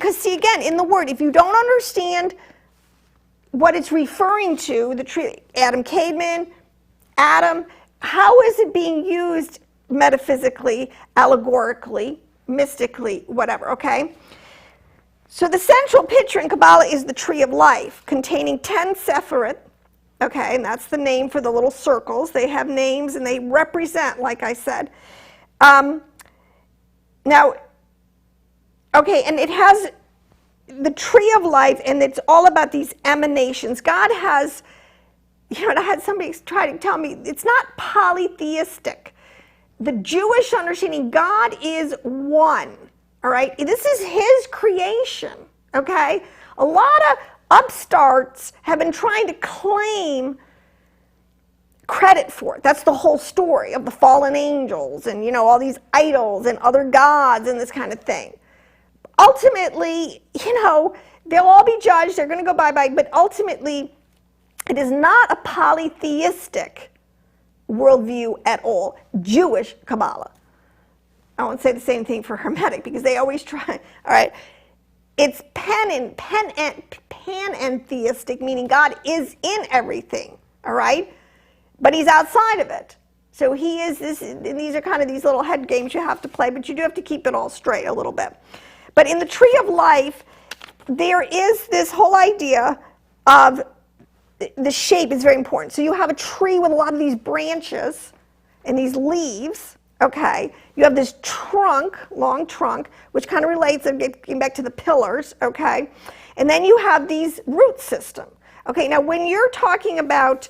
because see, again, in the word, if you don't understand what it's referring to, the tree, Adam Cademan, Adam, how is it being used metaphysically, allegorically, mystically, whatever, okay? So the central picture in Kabbalah is the tree of life, containing 10 sephirot, okay, and that's the name for the little circles. They have names and they represent, like I said. Now, okay, and it has the tree of life, and it's all about these emanations. God has, I had somebody try to tell me, it's not polytheistic. The Jewish understanding, God is one, all right? This is his creation, okay? A lot of upstarts have been trying to claim credit for it. That's the whole story of the fallen angels and, all these idols and other gods and this kind of thing. Ultimately, they'll all be judged. They're going to go bye-bye. But ultimately, it is not a polytheistic worldview at all. Jewish Kabbalah. I won't say the same thing for Hermetic because they always try. All right. It's panentheistic, meaning God is in everything. All right. But he's outside of it. So he is this, and these are kind of these little head games you have to play, but you do have to keep it all straight a little bit. But in the tree of life, there is this whole idea of the shape is very important. So you have a tree with a lot of these branches and these leaves, okay? You have this trunk, long trunk, which kind of relates, and getting back to the pillars, okay? And then you have these root system. Okay, now when you're talking about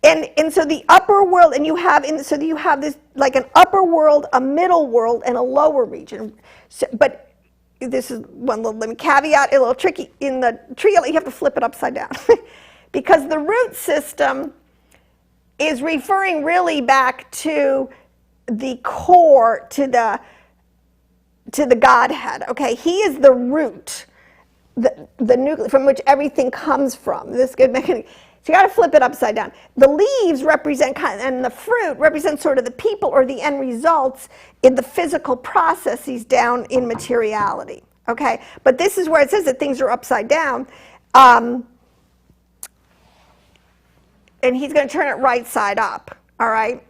and so the upper world, and you have this like an upper world, a middle world, and a lower region. So, but this is one little, let me caveat, a little tricky. In the tree, you have to flip it upside down. Because the root system is referring really back to the core, to the Godhead. Okay, he is the root, the nucleus from which everything comes from. This good mechanic. So you got to flip it upside down. The leaves represent, and the fruit represents sort of the people or the end results in the physical processes down in materiality. Okay, but this is where it says that things are upside down, and he's going to turn it right side up. All right.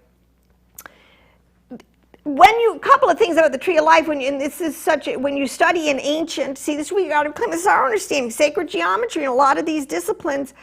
A couple of things about the tree of life, when you study in ancient, see, this is our understanding, sacred geometry, and a lot of these disciplines.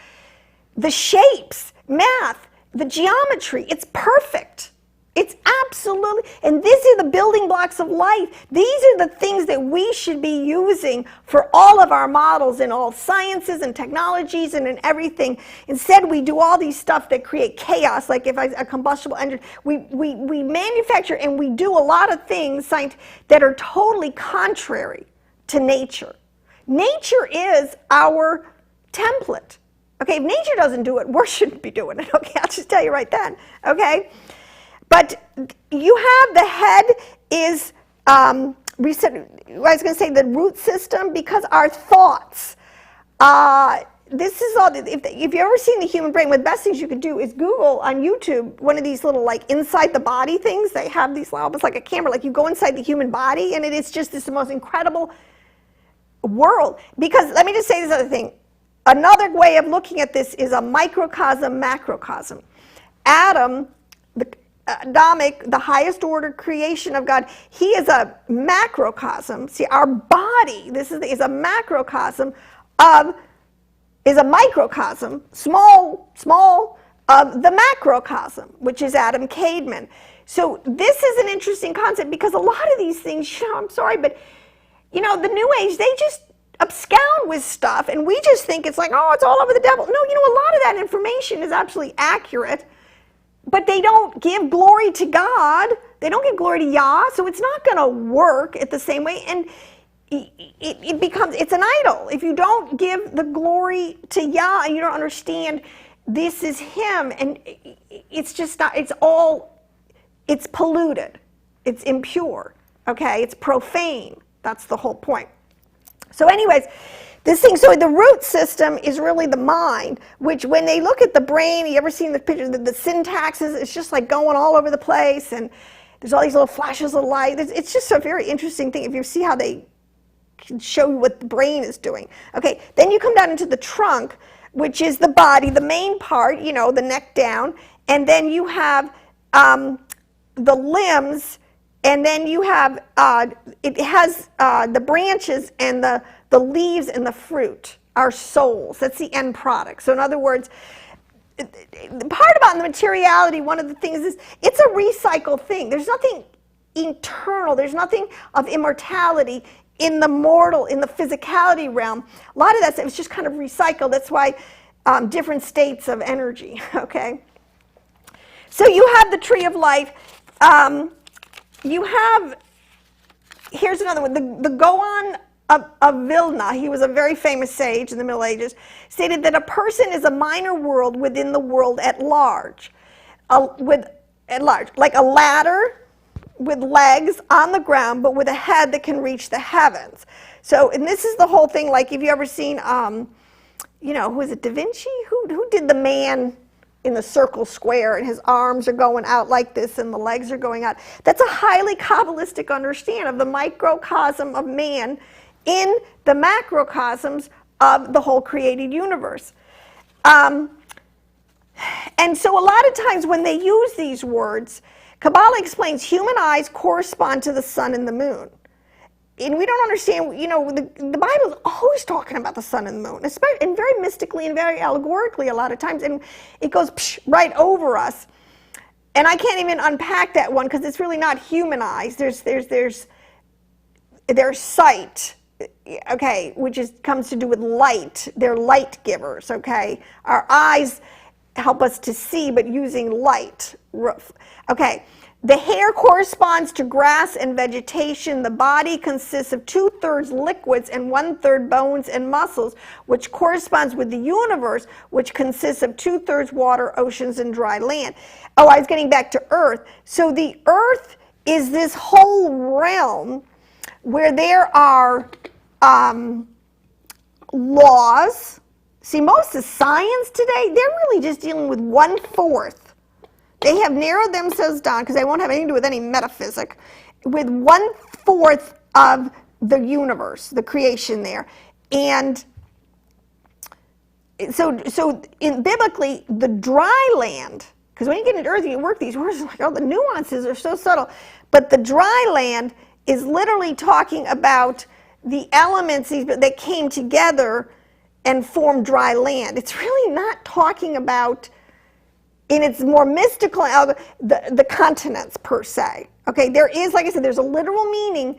The shapes, math, the geometry, it's perfect. It's absolutely, and these are the building blocks of life. These are the things that we should be using for all of our models in all sciences and technologies and in everything. Instead, we do all these stuff that create chaos, like if a combustible engine. We manufacture and we do a lot of things that are totally contrary to nature. Nature is our template. Okay, if nature doesn't do it, we shouldn't be doing it. Okay, I'll just tell you right then. Okay, but you have the head is I was going to say the root system, because our thoughts. This is all. If you've ever seen the human brain, one of the best things you could do is Google on YouTube one of these little like inside the body things. They have these almost like a camera, like you go inside the human body, and it is just the most incredible world. Because let me just say this other thing. Another way of looking at this is a microcosm, macrocosm. Adam, the Adamic, the highest order creation of God, he is a macrocosm. See, our body, this is a macrocosm is a microcosm, small, of the macrocosm, which is Adam Cademan. So this is an interesting concept because a lot of these things, I'm sorry, but the New Age, they just abscond with stuff, and we just think it's like, oh, it's all over the devil. No, a lot of that information is absolutely accurate, but they don't give glory to God. They don't give glory to Yah, so it's not going to work at the same way, and it's an idol. If you don't give the glory to Yah and you don't understand this is him, and it's just not, it's polluted. It's impure, okay? It's profane. That's the whole point. So anyways, so the root system is really the mind, which when they look at the brain, you ever seen the picture, the syntaxes, it's just like going all over the place, and there's all these little flashes of light. It's just a very interesting thing if you see how they can show you what the brain is doing. Okay, then you come down into the trunk, which is the body, the main part, you know, the neck down, and then you have the limbs, and then you have, it has the branches and the leaves and the fruit are souls. That's the end product. So in other words, the part about the materiality, one of the things is it's a recycled thing. There's nothing eternal. There's nothing of immortality in the mortal, in the physicality realm. A lot of that stuff is just kind of recycled. That's why different states of energy, okay? So you have the tree of life. You have, here's another one, the Goan of Vilna, he was a very famous sage in the Middle Ages, stated that a person is a minor world within the world at large. Like a ladder with legs on the ground, but with a head that can reach the heavens. So, and this is the whole thing, like if you ever seen, you know, who is it, Da Vinci? Who did the man in the circle square, and his arms are going out like this and the legs are going out? That's a highly Kabbalistic understanding of the microcosm of man in the macrocosms of the whole created universe. And so a lot of times when they use these words, Kabbalah explains human eyes correspond to the sun and the moon. And we don't understand, you know, the Bible is always talking about the sun and the moon, especially, and very mystically and very allegorically a lot of times, and it goes right over us. And I can't even unpack that one because it's really not human eyes. There's sight, okay, which comes to do with light. They're light givers, okay? Our eyes help us to see, but using light. Okay, the hair corresponds to grass and vegetation. The body consists of 2/3 liquids and 1/3 bones and muscles, which corresponds with the universe, which consists of 2/3 water, oceans, and dry land. Oh, I was getting back to Earth. So the Earth is this whole realm where there are laws. See, most of science today, they're really just dealing with 1/4. They have narrowed themselves down, because they won't have anything to do with any metaphysic, with 1/4 of the universe, the creation there. And so biblically, the dry land, because when you get into Earth, you work these words, like, oh, the nuances are so subtle. But the dry land is literally talking about the elements that came together and formed dry land. It's really not talking about, in its more mystical, the continents per se. Okay, there is, like I said, there's a literal meaning,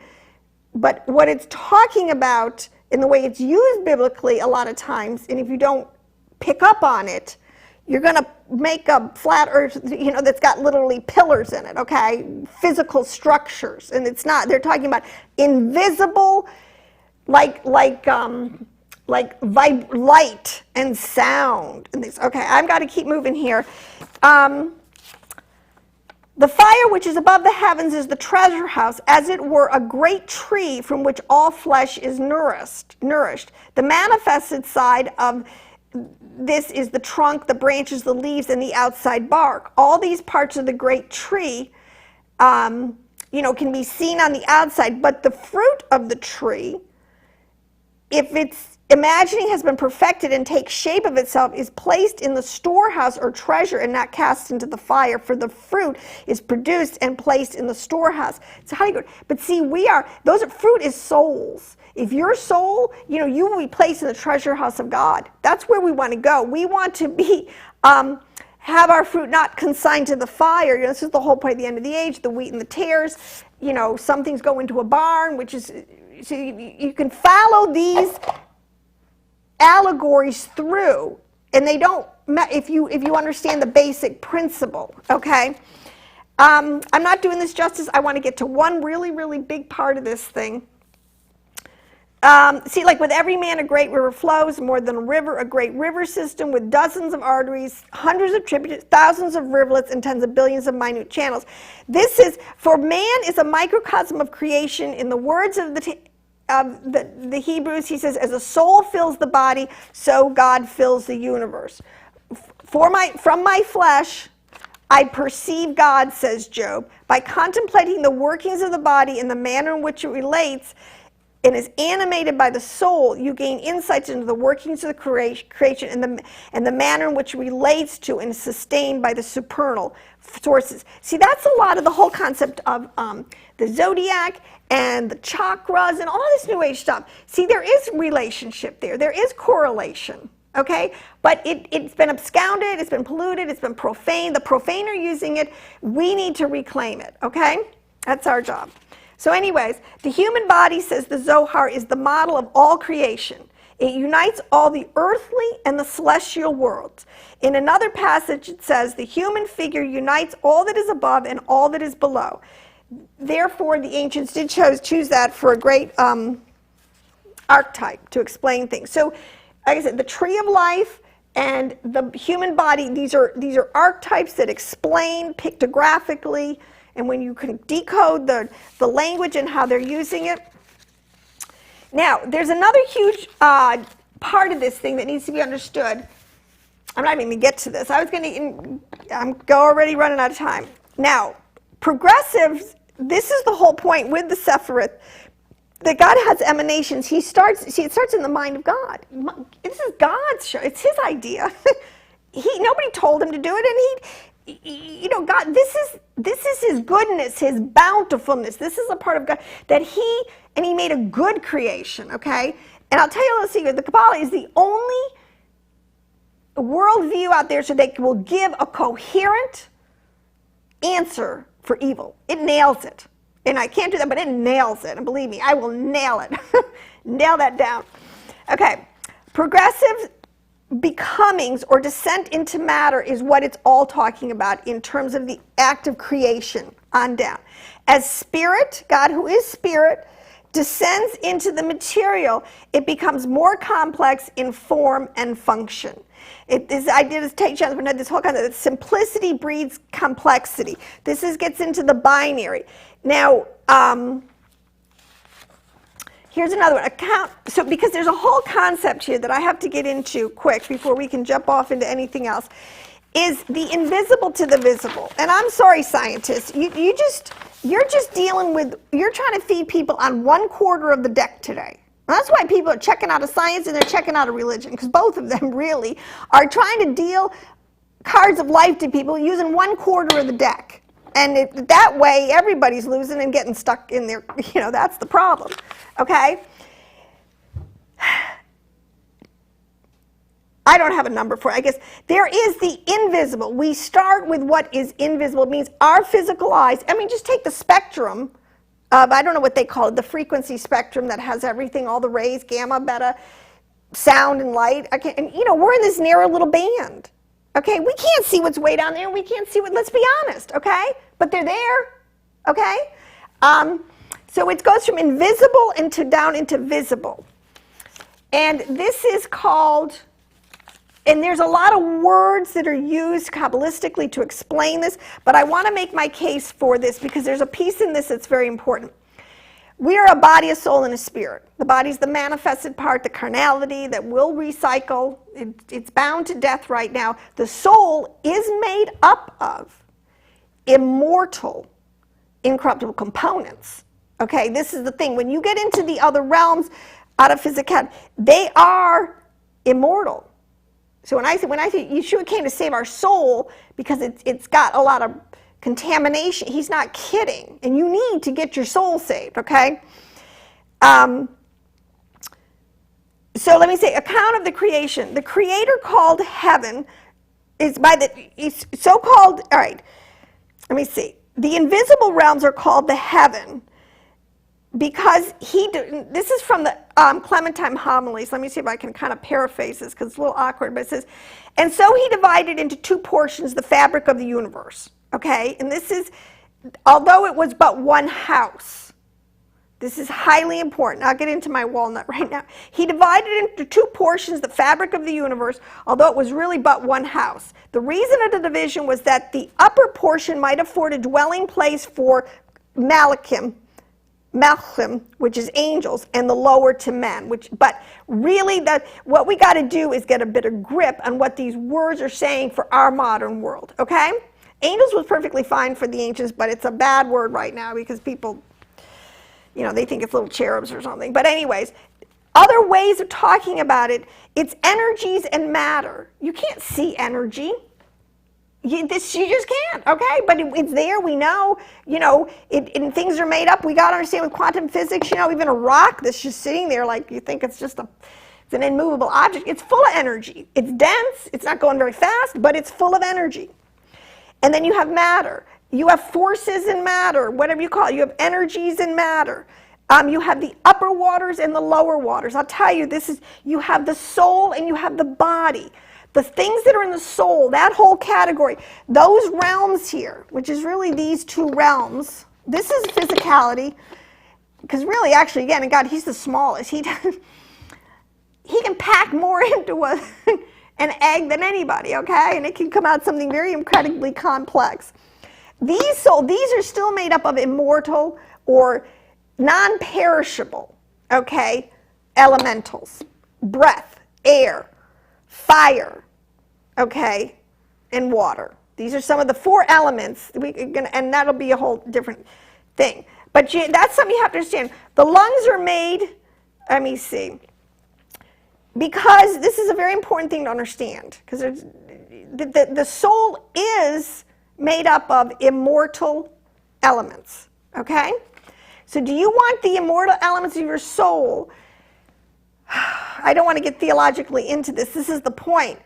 but what it's talking about in the way it's used biblically a lot of times, and if you don't pick up on it, you're going to make a flat earth, you know, that's got literally pillars in it, okay, physical structures, and it's not. They're talking about invisible, like light and sound and these. Okay, I've got to keep moving here. The fire which is above the heavens is the treasure house, as it were a great tree from which all flesh is nourished. The manifested side of this is the trunk, the branches, the leaves, and the outside bark. All these parts of the great tree, you know, can be seen on the outside, but the fruit of the tree, if its imagining has been perfected and takes shape of itself, is placed in the storehouse or treasure and not cast into the fire, for the fruit is produced and placed in the storehouse. So how do you go? But see, fruit is souls. If your soul, you know, you will be placed in the treasure house of God. That's where we want to go. We want to be, have our fruit not consigned to the fire. You know, this is the whole point at the end of the age, the wheat and the tares. You know, some things go into a barn, which is, so you can follow these allegories through, and they don't, if you understand the basic principle, okay? I'm not doing this justice. I want to get to one really, really big part of this thing. See, like with every man a great river flows, more than a river, a great river system with dozens of arteries, hundreds of tributaries, thousands of rivulets, and tens of billions of minute channels. This is, for man is a microcosm of creation. In the words of the Hebrews, he says, as a soul fills the body, so God fills the universe. From my flesh, I perceive God, says Job. By contemplating the workings of the body and the manner in which it relates, and is animated by the soul, you gain insights into the workings of the creation and the manner in which it relates to and is sustained by the supernal sources. See, that's a lot of the whole concept of the zodiac and the chakras and all this New Age stuff. See, there is relationship there. There is correlation. Okay, but it's been absconded, it's been polluted, it's been profaned. The profane are using it. We need to reclaim it. Okay, that's our job. So anyways, the human body, says the Zohar, is the model of all creation. It unites all the earthly and the celestial worlds. In another passage, it says the human figure unites all that is above and all that is below. Therefore, the ancients did choose that for a great archetype to explain things. So, like I said, the tree of life and the human body, these are archetypes that explain pictographically, and when you can decode the language and how they're using it. Now, there's another huge part of this thing that needs to be understood. I'm not even going to get to this. I'm already running out of time. Now, progressives, this is the whole point with the Sephiroth, that God has emanations. It starts in the mind of God. This is God's show. It's his idea. Nobody told him to do it, and God, this is his goodness, his bountifulness. This is a part of God that he made a good creation, okay? And I'll tell you a little secret. The Kabbalah is the only worldview out there so they will give a coherent answer for evil. It nails it. And I can't do that, but it nails it. And believe me, I will nail it. Nail that down. Okay. Progressive becomings or descent into matter is what it's all talking about in terms of the act of creation on down. As spirit, God who is spirit, descends into the material, it becomes more complex in form and function. I did this whole concept that simplicity breeds complexity. This gets into the binary. Now, here's another one. So because there's a whole concept here that I have to get into quick before we can jump off into anything else, is the invisible to the visible. And I'm sorry, scientists, you're just dealing with, you're trying to feed people on 1/4 of the deck today. And that's why people are checking out of science and they're checking out of religion, because both of them really are trying to deal cards of life to people using 1/4 of the deck. And that way, everybody's losing and getting stuck in there. That's the problem. Okay? I don't have a number for it. I guess there is the invisible. We start with what is invisible. It means our physical eyes. just take the spectrum of, I don't know what they call it, the frequency spectrum that has everything, all the rays, gamma, beta, sound, and light. And we're in this narrow little band. Okay, we can't see what's way down there, and we can't see let's be honest, okay? But they're there, okay? So it goes from invisible down into visible. And this is called, and there's a lot of words that are used Kabbalistically to explain this, but I want to make my case for this because there's a piece in this that's very important. We are a body, a soul, and a spirit. The body's the manifested part, the carnality that will recycle. It's bound to death right now. The soul is made up of immortal, incorruptible components. Okay, this is the thing. When you get into the other realms out of physicality, they are immortal. So when I say Yeshua came to save our soul because it's got a lot of contamination, he's not kidding. And you need to get your soul saved, okay? So let me say, account of the creation. The Creator called heaven is so-called, all right, let me see. The invisible realms are called the heaven because this is from the Clementine homilies. Let me see if I can kind of paraphrase this because it's a little awkward, but it says, and so he divided into 2 portions the fabric of the universe. Okay, and this is, although it was but one house, this is highly important. I'll get into my walnut right now. He divided into 2 portions the fabric of the universe, although it was really but one house. The reason of the division was that the upper portion might afford a dwelling place for Malachim, which is angels, and the lower to men. But really, what we got to do is get a better grip on what these words are saying for our modern world. Okay. Angels was perfectly fine for the ancients, but it's a bad word right now because people, they think it's little cherubs or something. But anyways, other ways of talking about it, it's energies and matter. You can't see energy. You just can't, okay? But it's there, we know, and things are made up. We got to understand with quantum physics, even a rock that's just sitting there like you think it's just it's an immovable object. It's full of energy. It's dense. It's not going very fast, but it's full of energy. And then you have matter. You have forces in matter, whatever you call it. You have energies in matter. You have the upper waters and the lower waters. I'll tell you, you have the soul and you have the body. The things that are in the soul, that whole category, those realms here, which is really these two realms, this is physicality, because really, actually, again, in God, he's the smallest. He can pack more into an egg than anybody, okay? And it can come out something very incredibly complex. These are still made up of immortal or non-perishable, okay, elementals, breath, air, fire, okay, and water. These are some of the 4 elements, and that'll be a whole different thing. But that's something you have to understand. The lungs are made, let me see, because this is a very important thing to understand, because the soul is made up of immortal elements, okay? So do you want the immortal elements of your soul? I don't want to get theologically into this. This is the point.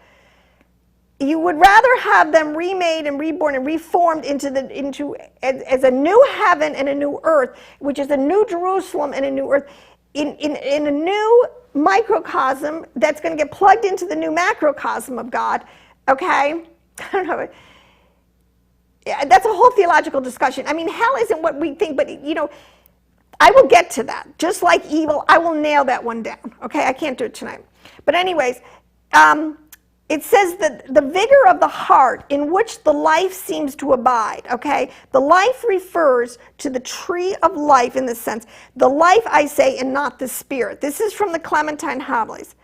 You would rather have them remade and reborn and reformed as a new heaven and a new earth, which is a new Jerusalem and a new earth, in a new microcosm that's going to get plugged into the new macrocosm of God, okay? I don't know. Yeah, that's a whole theological discussion. I mean, hell isn't what we think, but I will get to that. Just like evil, I will nail that one down. Okay, I can't do it tonight. But anyways, it says that the vigor of the heart in which the life seems to abide, okay? The life refers to the tree of life in this sense. The life, I say, and not the spirit. This is from the Clementine Homilies.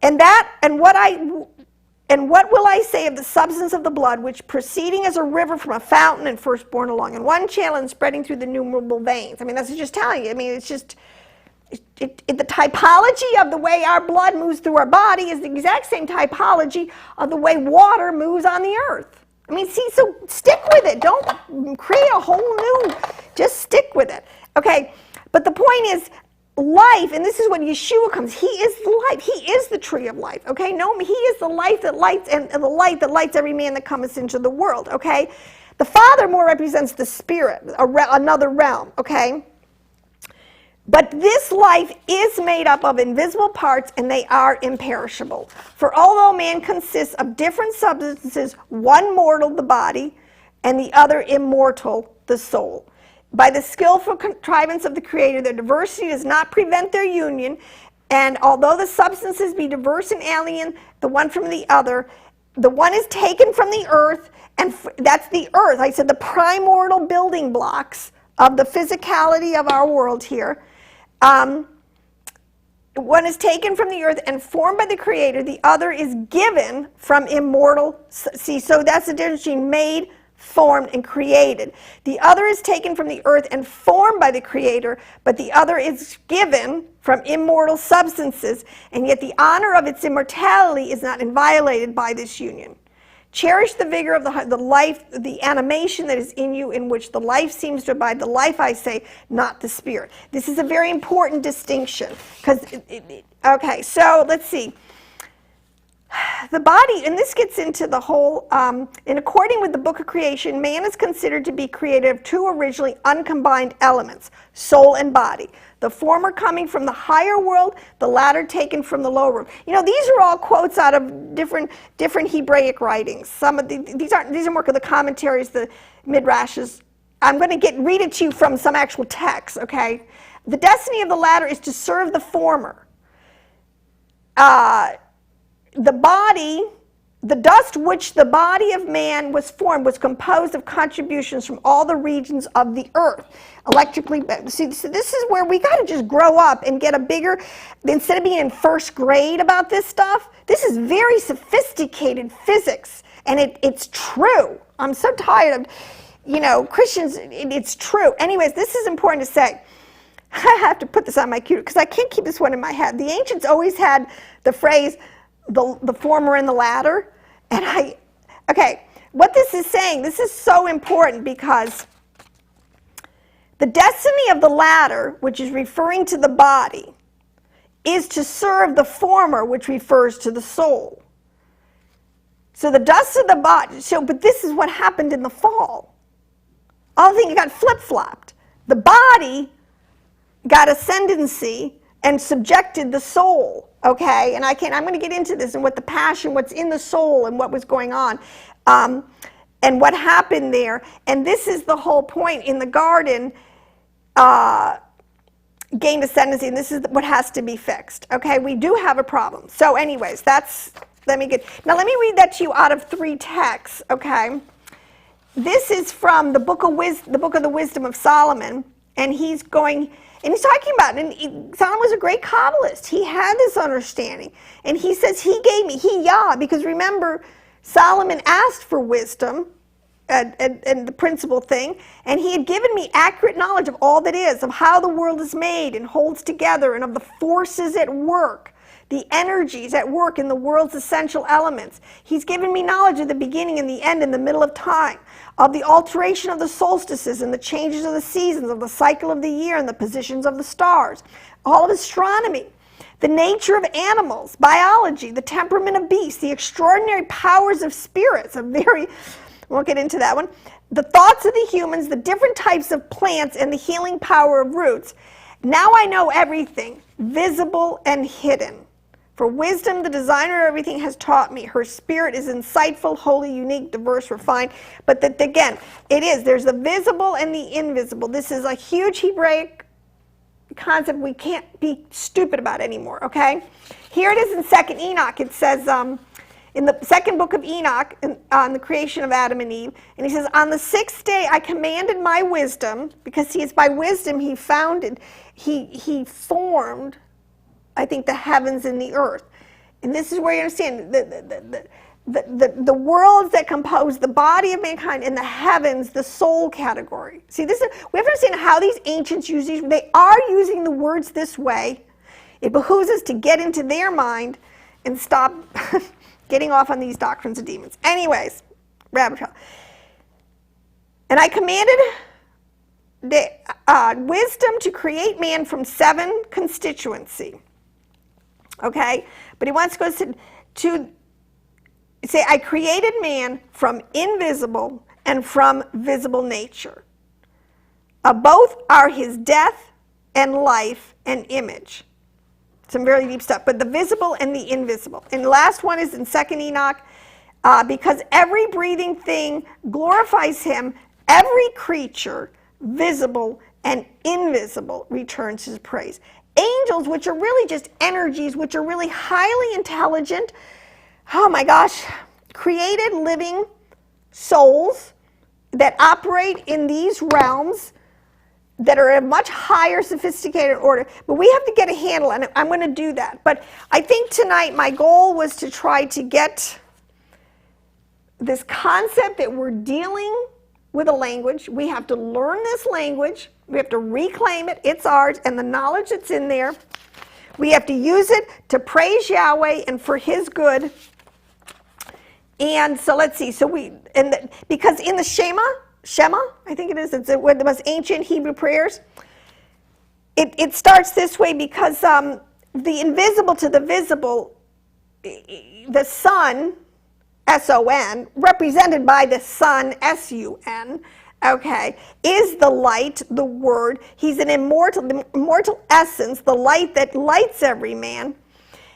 And what will I say of the substance of the blood, which proceeding as a river from a fountain and first born along in one channel and spreading through the innumerable veins? I mean, that's just telling you. I mean, it's just, the typology of the way our blood moves through our body is the exact same typology of the way water moves on the earth. I mean, see, so stick with it. Don't create a whole new, just stick with it. Okay, but the point is, life, and this is when Yeshua comes, he is the life, he is the tree of life, okay? No, he is the life that lights, and the light that lights every man that cometh into the world, okay? The Father more represents the Spirit, another realm, okay? But this life is made up of invisible parts, and they are imperishable. For although man consists of different substances, one mortal, the body, and the other immortal, the soul. By the skillful contrivance of the Creator, their diversity does not prevent their union, and although the substances be diverse and alien, the one from the other, the one is taken from the earth, and that's the earth. I said the primordial building blocks of the physicality of our world here. One is taken from the earth and formed by the Creator. The other is given from immortal. See, so that's the difference between made, formed, and created. The other is taken from the earth and formed by the Creator, but the other is given from immortal substances, and yet the honor of its immortality is not inviolated by this union. Cherish the vigor of the life, the animation that is in you, in which the life seems to abide. The life, I say, not the spirit. This is a very important distinction. Okay, so let's see. The body, and this gets into the whole, in according with the book of creation, man is considered to be created of 2 originally uncombined elements, soul and body. The former coming from the higher world, the latter taken from the lower world. These are all quotes out of different Hebraic writings. Some of these are more of the commentaries, the midrashes. I'm going to read it to you from some actual texts, okay? The destiny of the latter is to serve the former. The body, the dust which the body of man was formed was composed of contributions from all the regions of the earth. Electrically, see, so this is where we got to just grow up and get a bigger, instead of being in first grade about this stuff, this is very sophisticated physics, and it's true. I'm so tired of, Christians, it's true. Anyways, this is important to say. I have to put this on my computer because I can't keep this one in my head. The ancients always had the phrase, the former and the latter. And okay, what this is saying, this is so important because the destiny of the latter, which is referring to the body, is to serve the former, which refers to the soul. So the dust of the body, but this is what happened in the fall. All the things got flip-flopped. The body got ascendancy and subjected the soul, okay? And I'm going to get into this and what the passion, what's in the soul and what was going on, and what happened there. And this is the whole point in the garden, gained ascendancy, and this is what has to be fixed, okay? We do have a problem. So anyways, let me read that to you out of 3 texts, okay? This is from the book of the Wisdom of Solomon, and he's talking about, Solomon was a great Kabbalist. He had this understanding, and he says because remember, Solomon asked for wisdom, and the principal thing, and he had given me accurate knowledge of all that is, of how the world is made and holds together, and of the forces at work, the energies at work in the world's essential elements. He's given me knowledge of the beginning and the end and the middle of time, of the alteration of the solstices and the changes of the seasons, of the cycle of the year and the positions of the stars, all of astronomy, the nature of animals, biology, the temperament of beasts, the extraordinary powers of spirits, won't get into that one, the thoughts of the humans, the different types of plants, and the healing power of roots. Now I know everything, visible and hidden. For wisdom, the designer of everything, has taught me. Her spirit is insightful, holy, unique, diverse, refined. But again, there's the visible and the invisible. This is a huge Hebraic concept we can't be stupid about anymore, okay? Here it is in 2nd Enoch. It says, in the 2nd book of Enoch, on the creation of Adam and Eve, and he says, on the 6th day I commanded my wisdom, because it's by wisdom he formed, I think, the heavens and the earth. And this is where you understand the worlds that compose the body of mankind, and the heavens, the soul category. See, we have to understand how these ancients use these. They are using the words this way. It behooves us to get into their mind and stop getting off on these doctrines of demons. Anyways, rabbit trail. And I commanded wisdom to create man from 7 constituency. Okay? But he wants to go to say, I created man from invisible and from visible nature. Both are his death and life and image. Some very deep stuff, but the visible and the invisible. And the last one is in 2nd Enoch, because every breathing thing glorifies him, every creature, visible and invisible, returns his praise. Angels, which are really just energies, which are really highly intelligent, oh my gosh, created living souls that operate in these realms, that are a much higher sophisticated order, but we have to get a handle on it. I'm going to do that. But I think tonight my goal was to try to get this concept that we're dealing with a language. We have to learn this language. We have to reclaim it. It's ours, and the knowledge that's in there. We have to use it to praise Yahweh and for his good. And so let's see. Because in the Shema, I think it is, it's one of the most ancient Hebrew prayers. It starts this way because the invisible to the visible, the sun, S-O-N, represented by the sun, S-U-N, okay, is the light, the word. He's an immortal essence, the light that lights every man.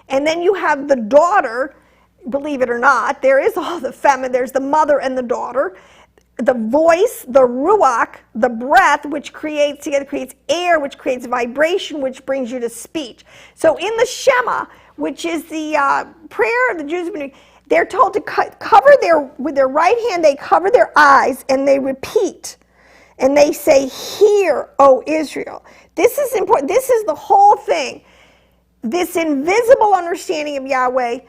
And then you have the daughter, believe it or not, there is all the feminine, there's the mother and the daughter. The voice, the ruach, the breath, which creates air, which creates vibration, which brings you to speech. So in the Shema, which is the prayer of the Jews, they're told to with their right hand, they cover their eyes and they repeat. And they say, hear, O Israel. This is important. This is the whole thing. This invisible understanding of Yahweh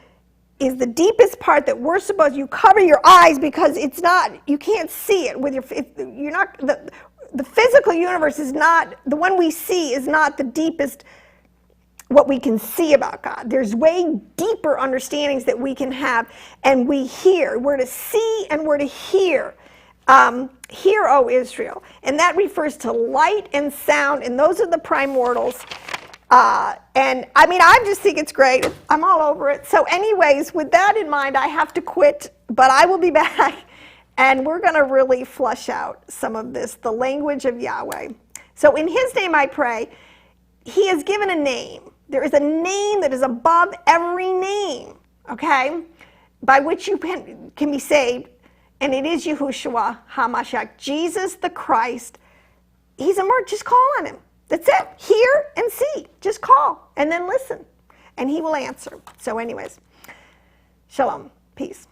is the deepest part that we're supposed, you cover your eyes because it's not, you can't see it with you're not, the physical universe is not, the one we see is not the deepest, what we can see about God. There's way deeper understandings that we can have, and we hear. We're to see and we're to hear. Hear, O Israel. And that refers to light and sound, and those are the primordials. And I mean, I just think it's great. I'm all over it. So anyways, with that in mind, I have to quit, but I will be back, and we're going to really flush out some of this, the language of Yahweh. So in his name I pray. He has given a name. There is a name that is above every name, okay, by which you can be saved, and it is Yahushua HaMashiach, Jesus the Christ. He's just call on him. That's it. Hear and see. Just call and then listen, and he will answer. So anyways, shalom. Peace.